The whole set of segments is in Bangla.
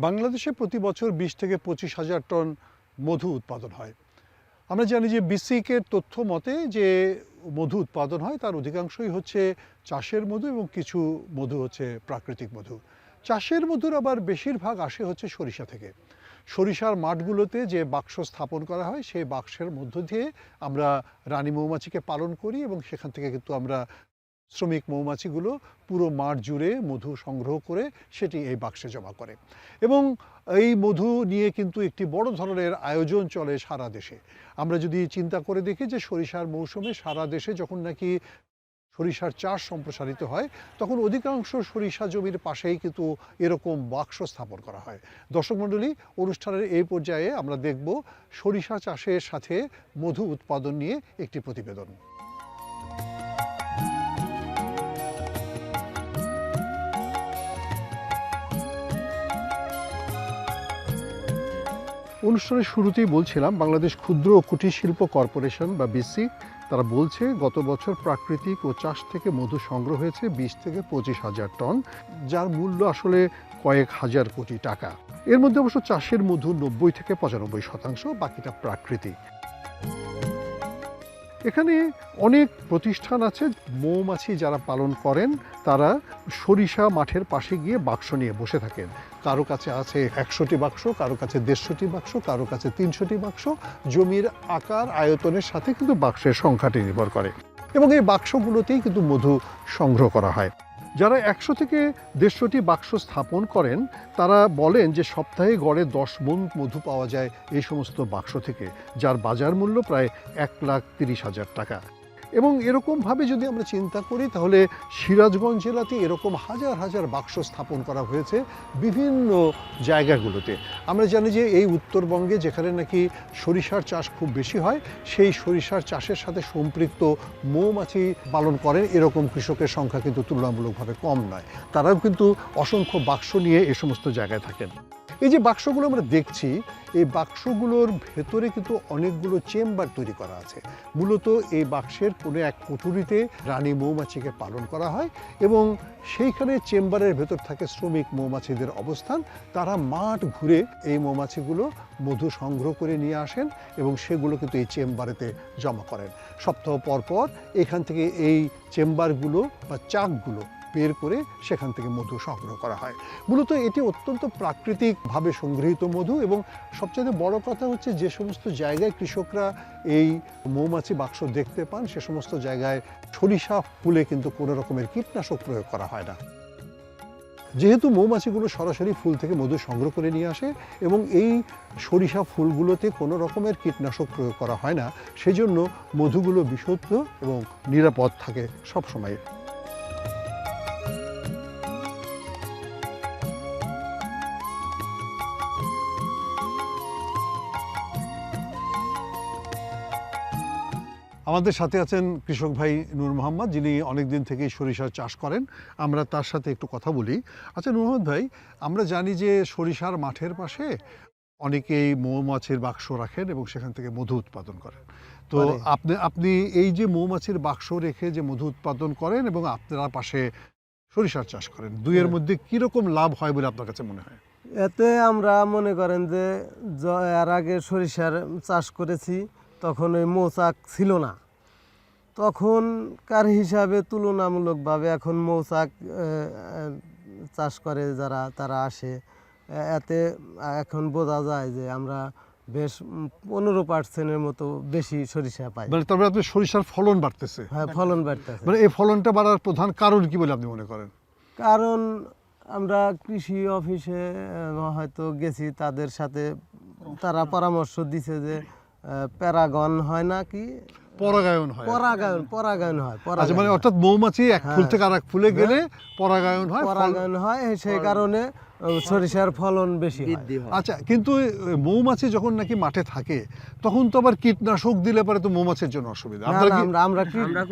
বাংলাদেশে প্রতি বছর 20 থেকে 25,000 টন মধু উৎপাদন হয়। আমরা জানি যে বিসিকের তথ্য মতে যে মধু উৎপাদন হয় তার অধিকাংশই হচ্ছে চাষের মধু এবং কিছু মধু হচ্ছে প্রাকৃতিক মধু। চাষের মধুর আবার বেশিরভাগ আসে হচ্ছে সরিষা থেকে। সরিষার মাঠগুলোতে যে বাক্স স্থাপন করা হয় সেই বাক্সের মধ্য দিয়ে আমরা রানী মৌমাছিকে পালন করি এবং সেখান থেকে কিন্তু আমরা শ্রমিক মৌমাছিগুলো পুরো মাঠ জুড়ে মধু সংগ্রহ করে সেটি এই বাক্সে জমা করে এবং এই মধু নিয়ে কিন্তু একটি বড় ধরনের আয়োজন চলে সারা দেশে। আমরা যদি চিন্তা করে দেখি যে সরিষার মৌসুমে সারা দেশে যখন নাকি সরিষার চাষ সম্প্রসারিত হয় তখন অধিকাংশ সরিষা জমির পাশেই কিন্তু এরকম বাক্স স্থাপন করা হয়। দর্শক মণ্ডলী, অনুষ্ঠানের এই পর্যায়ে আমরা দেখব সরিষা চাষের সাথে মধু উৎপাদন নিয়ে একটি প্রতিবেদন। অনুষ্ঠানের শুরুতেই বলছিলাম বাংলাদেশ ক্ষুদ্র ও কুটির শিল্প কর্পোরেশন বা বিসিক তারা বলছে গত বছর প্রাকৃতিক ও চাষ থেকে মধু সংগ্রহ হয়েছে 20 থেকে 25,000 টন, যার মূল্য আসলে কয়েক হাজার কোটি টাকা। এর মধ্যে অবশ্য চাষের মধু 90 থেকে 95%, বাকিটা প্রাকৃতিক। এখানে অনেক প্রতিষ্ঠান আছে। মৌমাছি যারা পালন করেন তারা সরিষা মাঠের পাশে গিয়ে বাক্স নিয়ে বসে থাকেন। কারো কাছে আছে 100টি বাক্স, কারো কাছে 150টি বাক্স, কারো কাছে 300টি বাক্স। জমির আকার আয়তনের সাথে কিন্তু বাক্সের সংখ্যাটি নির্ভর করে এবং এই বাক্সগুলোতেই কিন্তু মধু সংগ্রহ করা হয়। যারা 100 থেকে 150টি বাক্স স্থাপন করেন তারা বলেন যে সপ্তাহে গড়ে 10 মণ মধু পাওয়া যায় এই সমস্ত বাক্স থেকে, যার বাজার মূল্য প্রায় 1,30,000 টাকা। এবং এরকমভাবে যদি আমরা চিন্তা করি তাহলে সিরাজগঞ্জ জেলাতে এরকম হাজার হাজার বাক্স স্থাপন করা হয়েছে বিভিন্ন জায়গাগুলোতে। আমরা জানি যে এই উত্তরবঙ্গে যেখানে নাকি সরিষার চাষ খুব বেশি হয় সেই সরিষার চাষের সাথে সম্পৃক্ত মৌমাছি পালন করেন এরকম কৃষকের সংখ্যা কিন্তু তুলনামূলকভাবে কম নয়। তারাও কিন্তু অসংখ্য বাক্স নিয়ে এ সমস্ত জায়গায় থাকেন। এই যে বাক্সগুলো আমরা দেখছি এই বাক্সগুলোর ভেতরে কিন্তু অনেকগুলো চেম্বার তৈরি করা আছে। মূলত এই বাক্সের কোনো এক কুঠুরিতে রানী মৌমাছিকে পালন করা হয় এবং সেইখানে চেম্বারের ভেতর থাকে শ্রমিক মৌমাছিদের অবস্থান। তারা মাঠ ঘুরে এই মৌমাছিগুলো মধু সংগ্রহ করে নিয়ে আসেন এবং সেগুলো কিন্তু এই চেম্বারেতে জমা করেন। সপ্তাহ পর পর এখান থেকে এই চেম্বারগুলো বা চাকগুলো বের করে সেখান থেকে মধু সংগ্রহ করা হয়। মূলত এটি অত্যন্ত প্রাকৃতিকভাবে সংগৃহীত মধু এবং সবচেয়ে বড় কথা হচ্ছে যে সমস্ত জায়গায় কৃষকরা এই মৌমাছি বাক্স দেখতে পান সে সমস্ত জায়গায় সরিষা ফুলে কিন্তু কোনো রকমের কীটনাশক প্রয়োগ করা হয় না। যেহেতু মৌমাছিগুলো সরাসরি ফুল থেকে মধু সংগ্রহ করে নিয়ে আসে এবং এই সরিষা ফুলগুলোতে কোনো রকমের কীটনাশক প্রয়োগ করা হয় না, সেজন্য মধুগুলো বিশুদ্ধ এবং নিরাপদ থাকে সবসময়। আমাদের সাথে আছেন কৃষক ভাই নূর মোহাম্মদ, যিনি অনেকদিন থেকেই সরিষার চাষ করেন। আমরা তার সাথে একটু কথা বলি। আচ্ছা নূর মোহাম্মদ ভাই, আমরা জানি যে সরিষার মাঠের পাশে অনেকেই মৌমাছির বাক্স রাখেন এবং সেখান থেকে মধু উৎপাদন করেন। তো আপনি এই যে মৌমাছির বাক্স রেখে যে মধু উৎপাদন করেন এবং আপনারা পাশে সরিষার চাষ করেন, দুইয়ের মধ্যে কীরকম লাভ হয় বলে আপনার কাছে মনে হয়? এতে আমরা মনে করেন যে এর আগে সরিষার চাষ করেছি তখন ওই মৌচাক ছিল না, তখনকার হিসাবে তুলনামূলকভাবে এখন মৌচাক চাষ করে যারা তারা আসে, এতে এখন বোঝা যায় যে আমরা বেশ 15% মতো বেশি সরিষা পাই। মানে তবে আপনি সরিষার ফলন বাড়তেছে? হ্যাঁ, ফলন বাড়তেছে। মানে এই ফলনটা বাড়ার প্রধান কারণ কি বলে আপনি মনে করেন? কারণ আমরা কৃষি অফিসে হয়তো গেছি, তাদের সাথে তারা পরামর্শ দিছে যে প্যারাগন হয় না কি পরাগায়ন হয়, পরাগায়ন হয়। আচ্ছা, মানে অর্থাৎ মৌমাছি এক ফুল থেকে আরেক ফুলে গেলে পরাগায়ন হয়, সেই কারণে সরিষার ফলন বেশি হয়। আচ্ছা, কিন্তু মৌমাছি যখন নাকি মাঠে থাকে তখন তো আবার কীটনাশক দিলে পরে তো মৌমাছির জন্য অসুবিধা। আমরা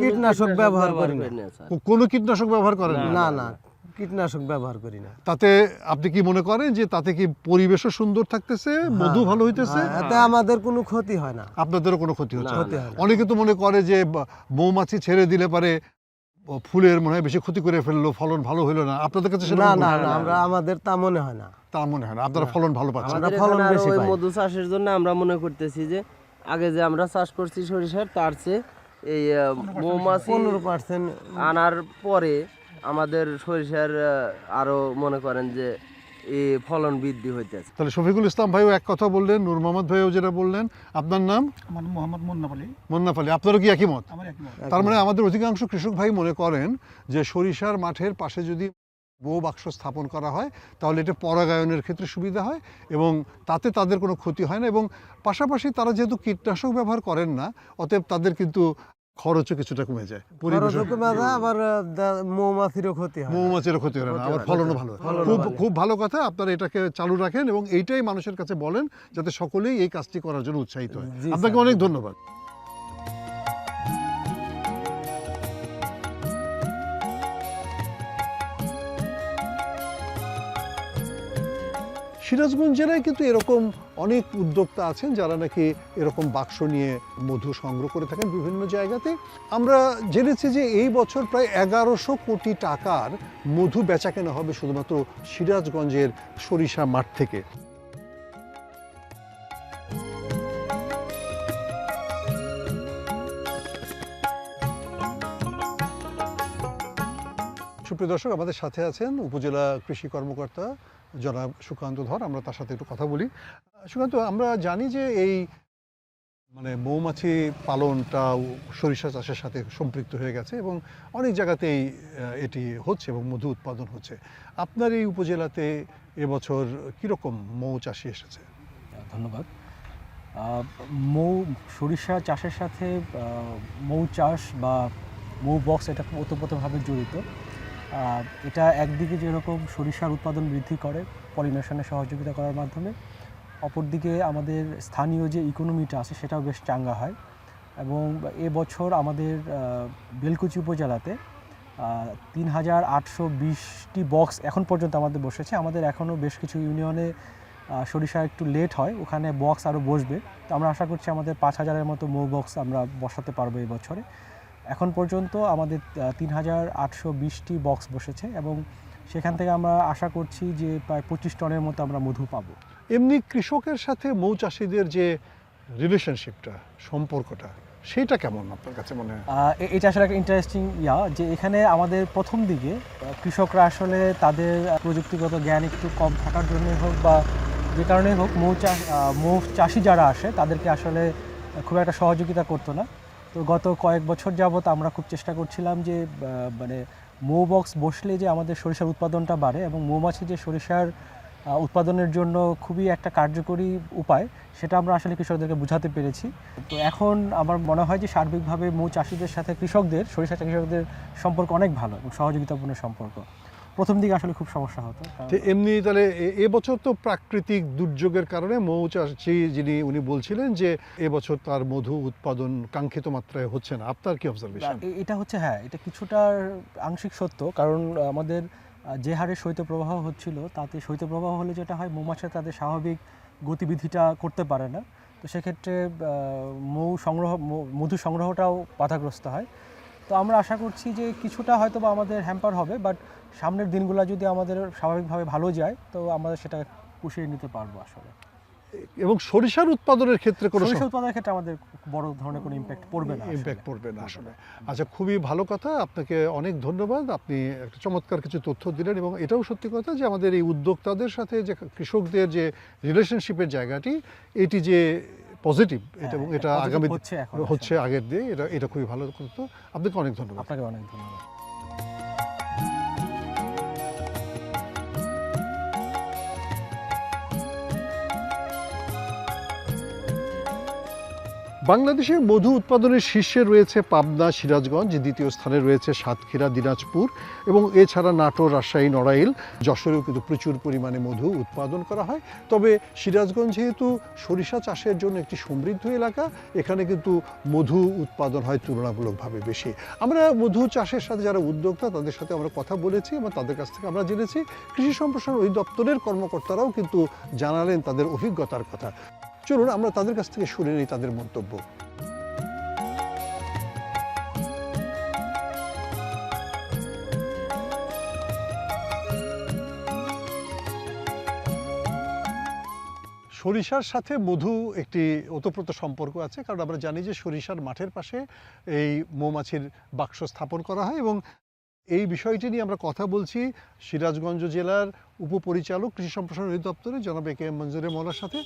কীটনাশক ব্যবহার করি না। কোনো কীটনাশক ব্যবহার করেন না? না, কীটনাশক ব্যবহার করি না। তাতে আপনি কি মনে করেন যে তাতে কি পরিবেশও সুন্দর থাকতেছে, মধু ভালো হইতেছে? এতে আমাদের কোনো ক্ষতি হয় না। আপনাদেরও কোনো ক্ষতি হচ্ছে না? ক্ষতি হয় না। অনেকে তো মনে করে যে মৌমাছি ছেড়ে দিলে পারে ফুলের মনে হয় বেশি ক্ষতি করে ফেললো, ফলন ভালো হলো না, আপনাদের কাছে সেটা না না না, আমাদের তা মনে হয় না। তা মনে হয় না, আপনারা ফলন ভালো পাচ্ছেন। আমরা আমাদের ফলন এখানে আরো বেশি ওই পাই। মধু চাষের জন্য আমরা মনে করতেছি যে আগে যে আমরা চাষ করছি সরিষার, তার চেয়ে এই মৌমাছি 15% আনার পরে আমাদের সরিষার আরো মনে করেন যে এই ফলন বৃদ্ধি হইতেছে। তাহলে শফিকুল ইসলাম ভাইও এক কথা বললেন, নূর মোহাম্মদ ভাইও যেটা বললেন। আপনার নাম? আমার নাম মোহাম্মদ মুন্নাফ আলী। মুন্নাফ আলী। আপনারও কি একই মত? আমার একই মত। তার মানে আমাদের অধিকাংশ কৃষক ভাই মনে করেন যে সরিষার মাঠের পাশে যদি বউ বাক্স স্থাপন করা হয় তাহলে এটা পরাগায়নের ক্ষেত্রে সুবিধা হয় এবং তাতে তাদের কোনো ক্ষতি হয় না, এবং পাশাপাশি তারা যেহেতু কীটনাশক ব্যবহার করেন না, অতএব তাদের কিন্তু খরচও কিছুটা কমে যায়, পরিবেশের আবার মৌমাছিরও ক্ষতি হয়। মৌমাছিরও ক্ষতি হয় না, আবার ফলনও ভালো হয়। খুব ভালো কথা, আপনারা এটাকে চালু রাখেন এবং এইটাই মানুষের কাছে বলেন যাতে সকলেই এই কাজটি করার জন্য উৎসাহিত হয়। জি, আপনাকে স্যার। অনেক ধন্যবাদ। সিরাজগঞ্জ জেলায় কিন্তু এরকম অনেক উদ্যোক্তা আছেন যারা নাকি এরকম বাক্স নিয়ে মধু সংগ্রহ করে থাকেন বিভিন্ন জায়গাতে। আমরা জেনেছি যে এই বছর প্রায় 1100 কোটি টাকার মধু বেচা কেনা হবে শুধুমাত্র সিরাজগঞ্জের সরিষা মাঠ থেকে। সুপ্রিয় দর্শক, আমাদের সাথে আছেন উপজেলা কৃষি কর্মকর্তা জনাব সুকান্ত ধর। আমরা তার সাথে একটু কথা বলি। সুকান্ত, আমরা জানি যে এই মৌমাছি পালনটা সরিষা চাষের সাথে সম্পৃক্ত হয়ে গেছে এবং অনেক জায়গাতেই এটি হচ্ছে এবং মধু উৎপাদন হচ্ছে। আপনার এই উপজেলাতে এবছর কীরকম মৌ চাষি এসেছে? ধন্যবাদ। সরিষা চাষের সাথে মৌ চাষ বা মৌ বক্স এটা খুব ওতপ্রোতভাবে জড়িত। এটা একদিকে যেরকম সরিষার উৎপাদন বৃদ্ধি করে পলিনেশনে সহযোগিতা করার মাধ্যমে, অপরদিকে আমাদের স্থানীয় যে ইকোনমিটা আছে সেটাও বেশ চাঙ্গা হয়। এবং এবছর আমাদের বেলকুচি উপজেলাতে 3820টি বক্স এখন পর্যন্ত আমাদের বসেছে। আমাদের এখনও বেশ কিছু ইউনিয়নে সরিষা একটু লেট হয়, ওখানে বক্স আরও বসবে। তো আমরা আশা করছি আমাদের 5000-এর মতো মৌ বক্স আমরা বসাতে পারবো এই বছরে। এখন পর্যন্ত আমাদের 3820টি বক্স বসেছে এবং সেখান থেকে আমরা আশা করছি যে প্রায় 25 টনের মতো আমরা মধু পাবো। এমনি কৃষকের সাথে মৌ চাষিদের যে রিলেশনশিপটা, সম্পর্কটা, সেটা কেমন আপনার কাছে মনে হয়? এটা আসলে একটা ইন্টারেস্টিং যে এখানে আমাদের প্রথম দিকে কৃষকরা আসলে তাদের প্রযুক্তিগত জ্ঞান একটু কম থাকার জন্যই হোক বা যে কারণেই হোক মৌ চাষি যারা আসে তাদেরকে আসলে খুব একটা সহযোগিতা করতো না। তো গত কয়েক বছর যাবত আমরা খুব চেষ্টা করছিলাম যে মৌ বক্স বসলে যে আমাদের সরিষার উৎপাদনটা বাড়ে এবং মৌমাছি যে সরিষার উৎপাদনের জন্য খুবই একটা কার্যকরী উপায়, সেটা আমরা আসলে কৃষকদেরকে বোঝাতে পেরেছি। তো এখন আমার মনে হয় যে সার্বিকভাবে মৌ চাষিদের সাথে সরিষা কৃষকদের সম্পর্ক অনেক ভালো এবং সহযোগিতাপূর্ণ সম্পর্ক। প্রথম দিকে আসলে খুব সমস্যা হতো। এমনি তাহলে এবছর তো প্রাকৃতিক দুর্যোগের কারণে মৌ চাষি উনি বলছিলেন যে এবছর তার মধু উৎপাদন কাঙ্ক্ষিত মাত্রায় হচ্ছে না। আপনার কি অবজারভেশন? এটা হচ্ছে এটা কিছুটা আংশিক সত্য, কারণ আমাদের যে হারে শৈত্যপ্রবাহ হচ্ছিল তাতে শৈত্যপ্রবাহ হলে যেটা হয় মৌমাছিরা তাদের স্বাভাবিক গতিবিধিটা করতে পারে না। তো সেক্ষেত্রে মধু সংগ্রহটাও বাধাগ্রস্ত হয়। তো আমরা আশা করছি যে কিছুটা হয়তো বা আমাদের হ্যাম্পার হবে, বাট সামনের দিনগুলো যদি আমাদের স্বাভাবিকভাবে ভালো যায় তো আমরা সেটা পুষিয়ে নিতে পারবো আসলে। এবং সরিষার উৎপাদনের ক্ষেত্রে সরিষা উৎপাদনের ক্ষেত্রে আমাদের বড় ধরনের কোনো ইম্প্যাক্ট পড়বে না। আসলে। আচ্ছা, খুবই ভালো কথা, আপনাকে অনেক ধন্যবাদ। আপনি একটা চমৎকার কিছু তথ্য দিলেন এবং এটাও সত্যি কথা যে আমাদের এই উদ্যোক্তাদের সাথে যে কৃষকদের যে রিলেশনশিপের জায়গাটি, এটি যে পজিটিভ, এবং এটা আগামী হচ্ছে আগের দিয়ে, এটা খুবই ভালো কথা। আপনাকে অনেক ধন্যবাদ। আপনাকে অনেক ধন্যবাদ। বাংলাদেশের মধু উৎপাদনের শীর্ষে রয়েছে পাবনা, সিরাজগঞ্জ, দ্বিতীয় স্থানে রয়েছে সাতক্ষীরা, দিনাজপুর এবং এছাড়া নাটোর, রাজশাহী, নড়াইল, যশোরেও কিন্তু প্রচুর পরিমাণে মধু উৎপাদন করা হয়। তবে সিরাজগঞ্জ যেহেতু সরিষা চাষের জন্য একটি সমৃদ্ধ এলাকা, এখানে কিন্তু মধু উৎপাদন হয় তুলনামূলকভাবে বেশি। আমরা মধু চাষের সাথে যারা উদ্যোক্তা তাদের সাথে আমরা কথা বলেছি এবং তাদের কাছ থেকে আমরা জেনেছি, কৃষি সম্প্রসারণ অধিদপ্তরের কর্মকর্তারাও কিন্তু জানালেন তাদের অভিজ্ঞতার কথা। চলুন আমরা তাদের কাছ থেকে শুনে নিই তাদের মন্তব্য। সরিষার সাথে মধু একটি ওতপ্রোত সম্পর্ক আছে, কারণ আমরা জানি যে সরিষার মাঠের পাশে এই মৌমাছির বাক্স স্থাপন করা হয়। এবং এই বিষয়টি নিয়ে আমরা কথা বলছি সিরাজগঞ্জ জেলার উপপরিচালক কৃষি সম্প্রসারণ অধিদপ্তরে জনাব এ কে এম মঞ্জুরে মওলার সাথে।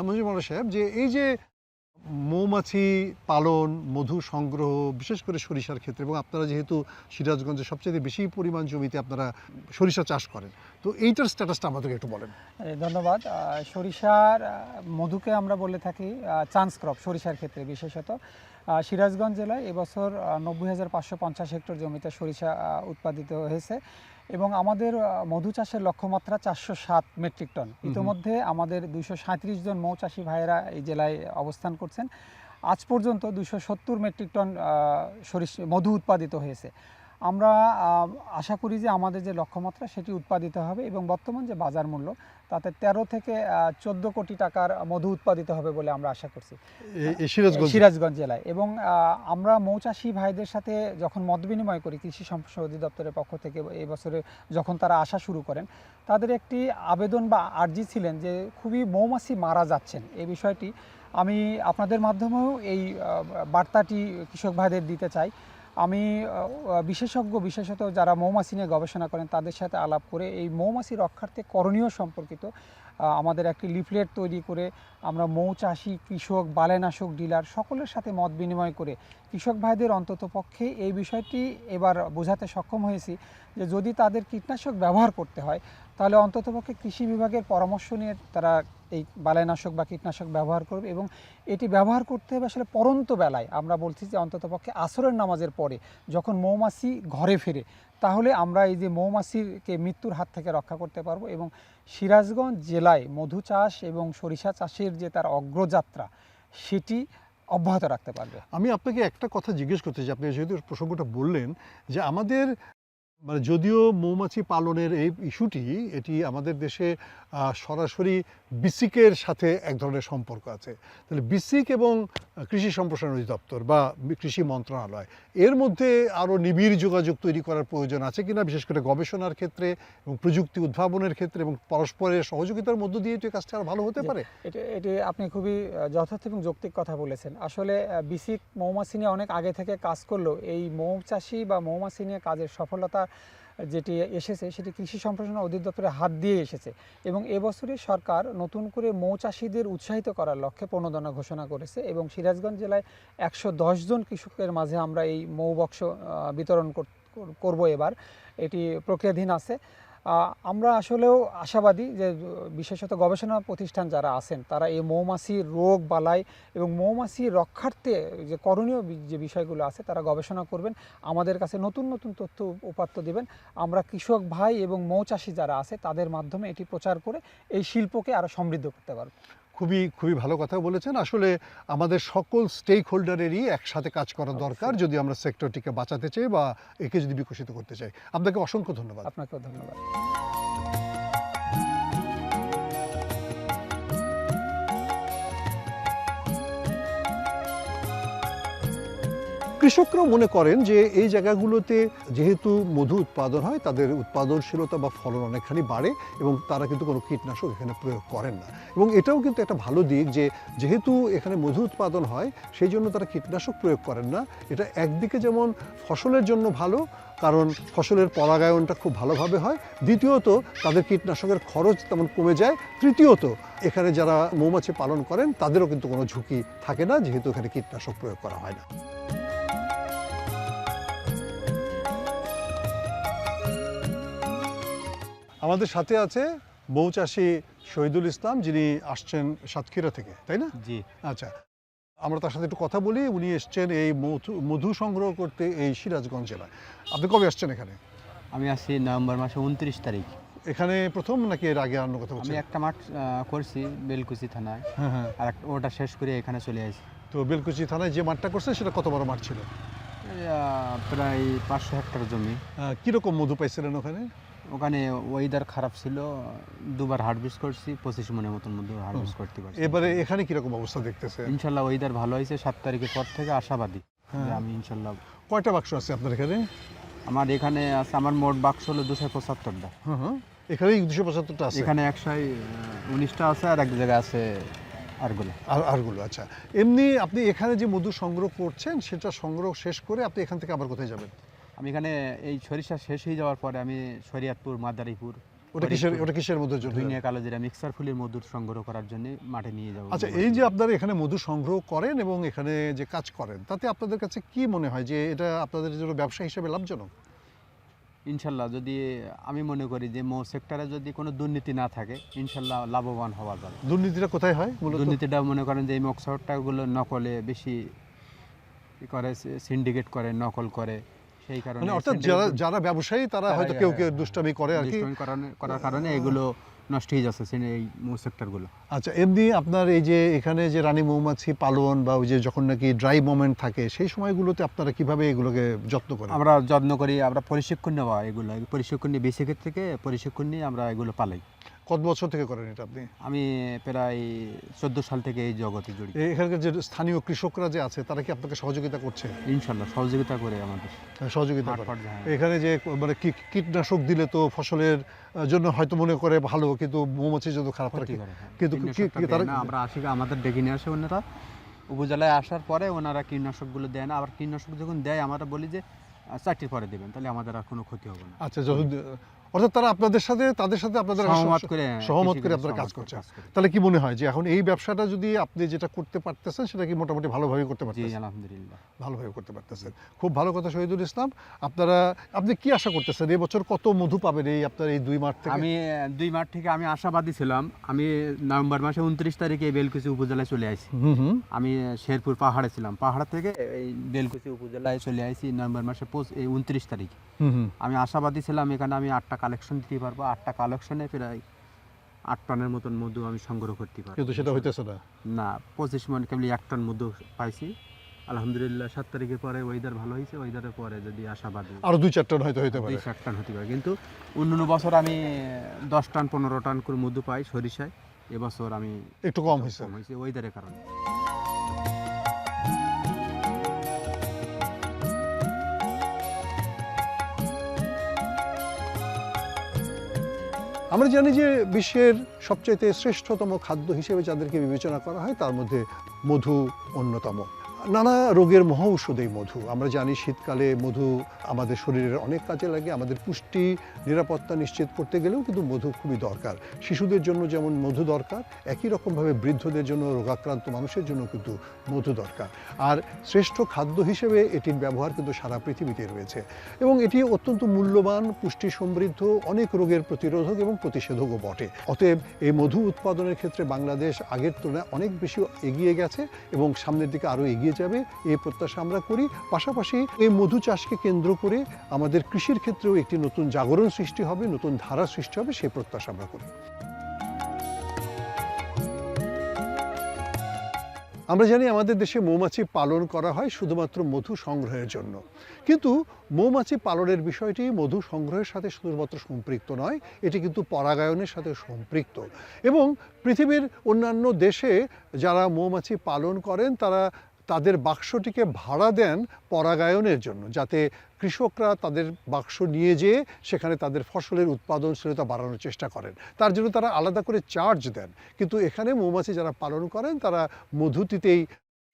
মঞ্জুর মওলা সাহেব, যে এই যে মৌমাছি পালন, মধু সংগ্রহ, বিশেষ করে সরিষার ক্ষেত্রে, এবং আপনারা যেহেতু সিরাজগঞ্জে সবচেয়ে বেশি পরিমাণ জমিতে আপনারা সরিষা চাষ করেন, তো এইটার স্ট্যাটাসটা আমাদেরকে একটু বলেন। ধন্যবাদ। সরিষার মধুকে আমরা বলে থাকি চান্স ক্রপ। সরিষার ক্ষেত্রে বিশেষত সিরাজগঞ্জ জেলায় এবছর 90,550 হেক্টর জমিতে সরিষা উৎপাদিত হয়েছে এবং আমাদের মধু চাষের লক্ষ্যমাত্রা 407 মেট্রিক টন। ইতিমধ্যে আমাদের 237 জন মৌচাষী ভাইয়েরা এই জেলায় অবস্থান করছেন। আজ পর্যন্ত 270 মেট্রিক টন মধু উৎপাদিত হয়েছে। আমরা আশা করি যে আমাদের যে লক্ষ্যমাত্রা সেটি উৎপাদিত হবে এবং বর্তমান যে বাজার মূল্য তাতে 13 থেকে 14 কোটি টাকার মধু উৎপাদিত হবে বলে আমরা আশা করছি সিরাজগঞ্জ জেলায়। এবং আমরা মৌচাষী ভাইদের সাথে যখন মত বিনিময় করি কৃষি সম্প্রসারণ অধিদপ্তরের পক্ষ থেকে এই বছরে যখন তারা আসা শুরু করেন, তাদের একটি আবেদন বা আর্জি ছিলেন যে খুবই মৌমাছি মারা যাচ্ছেন। এই বিষয়টি আমি আপনাদের মাধ্যমেও এই বার্তাটি কৃষক ভাইদের দিতে চাই। আমি বিশেষত যারা মৌমাছি নিয়ে গবেষণা করেন তাদের সাথে আলাপ করে এই মৌমাছি রক্ষার্থে করণীয় সম্পর্কিত আমাদের একটি লিফলেট তৈরি করে আমরা মৌচাষী, কৃষক, বালাইনাশক ডিলার সকলের সাথে মত বিনিময় করে কৃষক ভাইদের অন্ততপক্ষে এই বিষয়টি এবার বোঝাতে সক্ষম হয়েছি যে যদি তাদের কীটনাশক ব্যবহার করতে হয় তাহলে অন্ততপক্ষে কৃষি বিভাগের পরামর্শ নিয়ে তারা এই বালাইনাশক বা কীটনাশক ব্যবহার করবে এবং এটি ব্যবহার করতে হবে আসলে পরন্ত বেলায়। আমরা বলছি যে অন্ততপক্ষে আসরের নামাজের পরে যখন মৌমাছি ঘরে ফেরে, তাহলে আমরা এই যে মৌমাছিকে মৃত্যুর হাত থেকে রক্ষা করতে পারবো এবং সিরাজগঞ্জ জেলায় মধু চাষ এবং সরিষা চাষের যে তার অগ্রযাত্রা সেটি অব্যাহত রাখতে পারবে। আমি আপনাকে একটা কথা জিজ্ঞেস করতে চাই, আপনি যেহেতু প্রসঙ্গটা বললেন যে আমাদের মানে যদিও মৌমাছি পালনের এই ইস্যুটি এটি আমাদের দেশে সরাসরি বিসিকের সাথে এক ধরনের সম্পর্ক আছে, তাহলে বিসিক এবং কৃষি সম্প্রসারণ অধিদপ্তর বা কৃষি মন্ত্রণালয় এর মধ্যে আরও নিবিড় যোগাযোগ তৈরি করার প্রয়োজন আছে কিনা, বিশেষ করে গবেষণার ক্ষেত্রে এবং প্রযুক্তি উদ্ভাবনের ক্ষেত্রে এবং পরস্পরের সহযোগিতার মধ্য দিয়ে তো এই কাজটা আরও ভালো হতে পারে। এটি আপনি খুবই যথার্থ এবং যৌক্তিক কথা বলেছেন। আসলে বিসিক মৌমাছি নিয়ে অনেক আগে থেকে কাজ করলেও এই মৌচাষী বা মৌমাছি নিয়ে কাজের সফলতা যেটি এসেছে সেটি কৃষি সম্প্রসারণ অধিদপ্তরের হাত দিয়ে এসেছে এবং এবছরে সরকার নতুন করে মৌচাষীদের উৎসাহিত করার লক্ষ্যে প্রণোদনা ঘোষণা করেছে এবং সিরাজগঞ্জ জেলায় 110 জন কৃষকের মাঝে আমরা এই মৌবক্স বিতরণ করব। এবার এটি প্রক্রিয়াধীন আছে। আমরা আসলেও আশাবাদী যে বিশেষত গবেষণা প্রতিষ্ঠান যারা আছেন তারা এই মৌমাছির রোগ বালাই এবং মৌমাছি রক্ষার্থে যে করণীয় যে বিষয়গুলো আছে তারা গবেষণা করবেন, আমাদের কাছে নতুন নতুন তথ্য উপাত্ত দেবেন। আমরা কৃষক ভাই এবং মৌচাষী যারা আছে তাদের মাধ্যমে এটি প্রচার করে এই শিল্পকে আরও সমৃদ্ধ করতে পারব। খুবই ভালো কথা বলেছেন। আসলে আমাদের সকল স্টেক হোল্ডারেরই একসাথে কাজ করা দরকার যদি আমরা সেক্টরটিকে বাঁচাতে চাই বা একে যদি বিকশিত করতে চাই। আপনাকে অসংখ্য ধন্যবাদ। আপনাকেও ধন্যবাদ। কৃষকরাও মনে করেন যে এই জায়গাগুলোতে যেহেতু মধু উৎপাদন হয় তাদের উৎপাদনশীলতা বা ফলন অনেকখানি বাড়ে এবং তারা কিন্তু কোনো কীটনাশক এখানে প্রয়োগ করেন না। এবং এটাও কিন্তু একটা ভালো দিক যে যেহেতু এখানে মধু উৎপাদন হয় সেই জন্য তারা কীটনাশক প্রয়োগ করেন না। এটা একদিকে যেমন ফসলের জন্য ভালো, কারণ ফসলের পরাগায়নটা খুব ভালোভাবে হয়, দ্বিতীয়ত তাদের কীটনাশকের খরচ তেমন কমে যায়, তৃতীয়ত এখানে যারা মৌমাছি পালন করেন তাদেরও কিন্তু কোনো ঝুঁকি থাকে না যেহেতু এখানে কীটনাশক প্রয়োগ করা হয় না। আমাদের সাথে আছে মৌচাষী শহীদুল ইসলাম, যিনি আসছেন সাতক্ষীরা থেকে, তাই না? জি। আচ্ছা, আমরা তার সাথে একটু কথা বলি। উনি এসছেন এই মধু সংগ্রহ করতে এই সিরাজগঞ্জ জেলায়। আপনি কবে আসছেন এখানে? আমি আসছি নভেম্বর মাসে 29 তারিখ। এখানে প্রথম নাকি এর আগে অন্য কোথাও? আমি একটা মাঠ করছি বেলকুচি থানায়, হ্যাঁ, আর ওটা শেষ করে এখানে চলে আসি। তো বেলকুচি থানায় যে মাঠটা করছেন সেটা কত বড় মাঠ ছিল? প্রায় 500 হেক্টর জমি। কীরকম মধু পাইছিলেন ওখানে? ওখানে ওয়েদার খারাপ ছিল, দুবার হারভেস্ট করছি, 25 মনের মতন মধু হারভেস্ট করতে পারছি। এবারে এখানে কীরকম অবস্থা দেখতেছে? ইনশাল্লাহ ওয়েদার ভালো হয়েছে। 7 তারিখের পর থেকে আশাবাদী যে আমি ইনশাল্লাহ। কয়টা বাক্স আছে আপনার এখানে? আমার এখানে আছে, আমার মোট বাক্স হলো 275টা। হ্যাঁ, এখানে 275টা আছে এখানে 119টা আছে আর এক জায়গায় আছে আরগুলো। আরগুলো। আচ্ছা, এমনি আপনি এখানে যে মধু সংগ্রহ করছেন সেটা সংগ্রহ শেষ করে আপনি এখান থেকে আবার কোথায় যাবেন? আমি এখানে এই সরিষা শেষ হয়ে যাওয়ার পরে আমি শরীয়তপুর, মাদারীপুর, ওটা কিসের মধুর জন্য? ধুনিয়া, কালোজিরা মিক্সার ফুলের মধুর সংগ্রহ করার জন্য মাঠে নিয়ে যাবো। আচ্ছা, এই যে আপনারা এখানে মধু সংগ্রহ করেন এবং এখানে যে কাজ করেন, তাতে আপনাদের কাছে কি মনে হয় যে এটা আপনাদের জন্য ব্যবসা হিসেবে লাভজনক? ইনশাল্লাহ, যদি আমি মনে করি যে মৌ সেক্টরে যদি কোনো দুর্নীতি না থাকে, ইনশাল্লাহ লাভবান হওয়া যাবে। দুর্নীতিটা কোথায় হয় মূলত? দুর্নীতিটা মনে করেন যে এই মকসদটাগুলো নকলে বেশি করে, সিন্ডিকেট করে, নকল করে, সেই কারণে মানে অর্থাৎ যারা ব্যবসায়ী তারা হয়তো কেউ কেউ দুষ্টামি করে আর কি, করার কারণে এগুলো নষ্ট হয়ে যাচ্ছে এই মৌ সেক্টরগুলো। আচ্ছা, এমনি আপনার এই যে এখানে যে রানী মৌমাছি পালন বা ওই যে যখন নাকি ড্রাই মোমেন্ট থাকে সেই সময়গুলোতে আপনারা কিভাবে এগুলোকে যত্ন করেন? আমরা যত্ন করি, আমরা প্রশিক্ষণ নেওয়া, এগুলো প্রশিক্ষণ নিয়ে বেশি থেকে প্রশিক্ষণ নিয়ে আমরা এগুলো পালাই। কত বছর থেকে করেন এটা আপনি? আমি প্রায় 14 সাল থেকে এই জগতে জড়িত। এখানকার যে স্থানীয় কৃষকরা যে আছে তারা কি আপনাকে সহযোগিতা করছে? ইনশাল্লাহ সহযোগিতা করে আমাদের। সহযোগিতা করে। মাঠ পর্যায়ে। এখানে যে মানে কীটনাশক দিলে তো ফসলের জন্য হয়তো মনে করে ভালো, কিন্তু মৌমাছির জন্য খারাপ ক্ষতি থাকে। করে, হ্যাঁ। কিন্তু কীটনাশকটা তারা দেয় না, আমরা আসি, আমাদের ডেকে নিয়ে আসে ওনারা, উপজেলায় আসার পরে ওনারা কীটনাশকগুলো দেয় না। আবার কীটনাশক যখন দেয় আমরা বলি যে 4টির পরে দেবেন, তাহলে আমাদের আর কোনো ক্ষতি হবে না। আচ্ছা, যখন অর্থাৎ তারা আপনাদের সাথে আপনাদের সহমত করে আপনারা কাজ করছেন। তাহলে কি মনে হয় যে এখন এই ব্যবসাটা যদি আপনি যেটা করতে পারতেছেন সেটা কি মোটামুটি ভালোভাবে করতে জি, পারতেছেন? আলহামদুলিল্লাহ ভালোভাবে করতে পারতেছেন, খুব ভালো কথা শহীদুল ইসলাম। আপনি কি আশা করতেছেন এবছর কত মধু পাবেন এই আপনার এই 2 মাঠ থেকে? আমি 2 মাঠ থেকে আমি আশাবাদী ছিলাম। আমি নভেম্বর মাসে 29 তারিখে বেলকুচি উপজেলায় চলে আসি। আমি শেরপুর পাহাড়ে ছিলাম, পাহাড় থেকে এই বেলকুচি উপজেলায় চলে আসি নভেম্বর মাসে 29 তারিখ। আমি আশাবাদী ছিলাম এখানে আমি 8টা কালেকশন দিতে পারবো। 8টা কালেকশনে প্রায় 8 টনের মতন মধু আমি সংগ্রহ করতে পারবো, কিন্তু সেটা হইতেছে না। না, 25 মণ কেবল 1 টন মধু পাইছি। আলহামদুলিল্লাহ 7 তারিখের পরে ওয়েদার ভালো হয়েছে, ওয়েদারের পরে যদি আশাবাদী আরো 2-4 টন হয়তো হইতে পারে। 2-4 টন হতে পারে, কিন্তু অন্য বছর আমি 10 টন 15 টন করে মধু পাই সরিষায়। এবছর আমি একটু কম হয়েছে ওয়েদারের কারণে। আমরা জানি যে বিশ্বের সবচাইতে শ্রেষ্ঠতম খাদ্য হিসেবে যাদেরকে বিবেচনা করা হয় তার মধ্যে মধু অন্যতম। নানা রোগের মহা ঔষধ এই মধু। আমরা জানি শীতকালে মধু আমাদের শরীরের অনেক কাজে লাগে, আমাদের পুষ্টি নিরাপত্তা নিশ্চিত করতে গেলেও কিন্তু মধু খুবই দরকার। শিশুদের জন্য যেমন মধু দরকার, একই রকমভাবে বৃদ্ধদের জন্য, রোগাক্রান্ত মানুষের জন্য কিন্তু মধু দরকার। আর শ্রেষ্ঠ খাদ্য হিসেবে এটির ব্যবহার কিন্তু সারা পৃথিবীতে রয়েছে এবং এটি অত্যন্ত মূল্যবান, পুষ্টি সমৃদ্ধ, অনেক রোগের প্রতিরোধক এবং প্রতিষেধকও বটে। অতএব এই মধু উৎপাদনের ক্ষেত্রে বাংলাদেশ আগের তুলনায় অনেক বেশি এগিয়ে গেছে এবং সামনের দিকে আরও এগিয়ে যাবে এই প্রত্যাশা আমরা করি। পাশাপাশি এই মধু চাষকে কেন্দ্র করে আমাদের কৃষির ক্ষেত্রেও একটি নতুন জাগরণ সৃষ্টি হবে, নতুন ধারা সৃষ্টি হবে, সেই প্রত্যাশা আমরা করি। আমরা জানি আমাদের দেশে মৌমাছি পালন করা হয় শুধুমাত্র মধু সংগ্রহের জন্য, কিন্তু মৌমাছি পালনের বিষয়টি মধু সংগ্রহের সাথে শুধুমাত্র সম্পৃক্ত নয়, এটি কিন্তু পরাগায়নের সাথে সম্পৃক্ত। এবং পৃথিবীর অন্যান্য দেশে যারা মৌমাছি পালন করেন তারা তাদের বাক্সটিকে ভাড়া দেন পরাগায়নের জন্য, যাতে কৃষকরা তাদের বাক্স নিয়ে যেয়ে সেখানে তাদের ফসলের উৎপাদনশীলতা বাড়ানোর চেষ্টা করেন। তার জন্য তারা আলাদা করে চার্জ দেন। কিন্তু এখানে মৌমাছি যারা পালন করেন তারা মধুটিতেই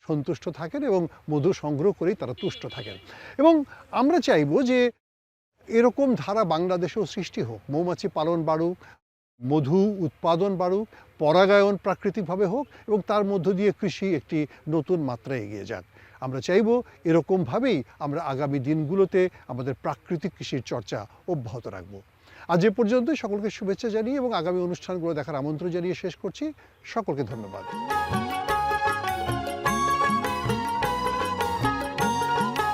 সন্তুষ্ট থাকেন এবং মধু সংগ্রহ করেই তারা তুষ্ট থাকেন। এবং আমরা চাইব যে এরকম ধারা বাংলাদেশেও সৃষ্টি হোক, মৌমাছি পালন বাড়ুক, মধু উৎপাদন বাড়ুক, পরাগায়ন প্রাকৃতিকভাবে হোক এবং তার মধ্য দিয়ে কৃষি একটি নতুন মাত্রায় এগিয়ে যাক। আমরা চাইব এরকমভাবেই আমরা আগামী দিনগুলোতে আমাদের প্রাকৃতিক কৃষির চর্চা অব্যাহত রাখব। আজ এ পর্যন্ত সকলকে শুভেচ্ছা জানিয়ে এবং আগামী অনুষ্ঠানগুলো দেখার আমন্ত্রণ জানিয়ে শেষ করছি। সকলকে ধন্যবাদ।